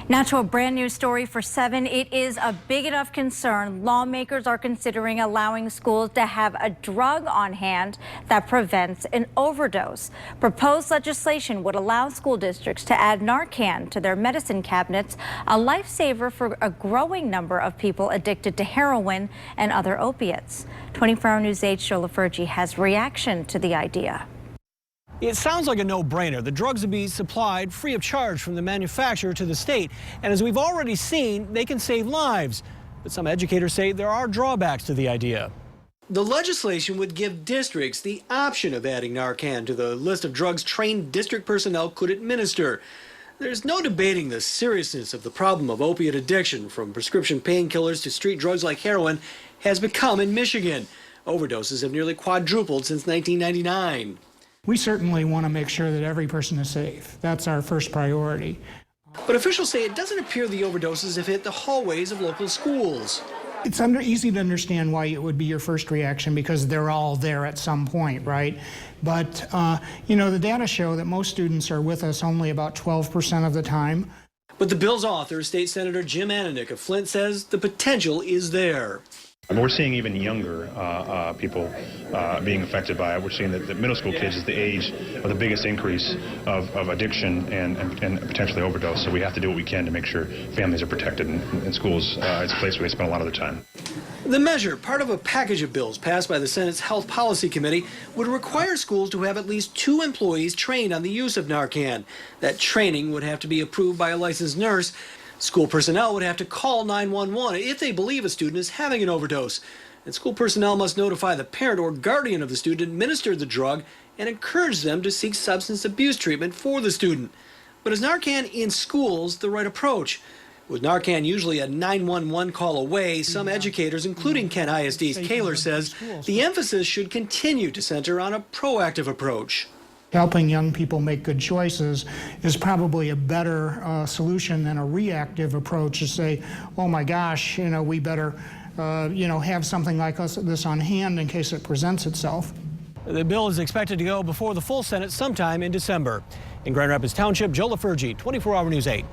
Now to a brand new story for 7. It is a big enough concern. Lawmakers are considering allowing schools to have a drug on hand that prevents an overdose. Proposed legislation would allow school districts to add Narcan to their medicine cabinets, a lifesaver for a growing number of people addicted to heroin and other opiates. 24-hour News 8's Joe LaFergie has reaction to the idea. It sounds like a no-brainer. The drugs would be supplied free of charge from the manufacturer to the state. And as we've already seen, they can save lives. But some educators say there are drawbacks to the idea. The legislation would give districts the option of adding Narcan to the list of drugs trained district personnel could administer. There's no debating the seriousness of the problem of opiate addiction, from prescription painkillers to street drugs like heroin, has become in Michigan. Overdoses have nearly quadrupled since 1999. We certainly want to make sure that every person is safe. That's our first priority. But officials say it doesn't appear the overdoses have hit the hallways of local schools. It's easy to understand why it would be your first reaction, because they're all there at some point, right? But, the data show that most students are with us only about 12% of the time. But the bill's author, State Senator Jim Ananich of Flint, says the potential is there. We're seeing even younger people being affected by it. We're seeing that the middle school kids is the age of the biggest increase of addiction and potentially overdose. So we have to do what we can to make sure families are protected, and schools it's a place where they spend a lot of their time. The measure, part of a package of bills passed by the Senate's Health Policy Committee, would require schools to have at least 2 employees trained on the use of Narcan. That training would have to be approved by a licensed nurse. School personnel would have to call 911 if they believe a student is having an overdose. And school personnel must notify the parent or guardian of the student administered the drug and encourage them to seek substance abuse treatment for the student. But is Narcan in schools the right approach? With Narcan usually a 911 call away, some educators, including Kent ISD's Kaler, says the emphasis should continue to center on a proactive approach. Helping young people make good choices is probably a better solution than a reactive approach to say, oh my gosh, we better, have something like this on hand in case it presents itself. The bill is expected to go before the full Senate sometime in December. In Grand Rapids Township, Joe LaFergie, 24-hour News 8.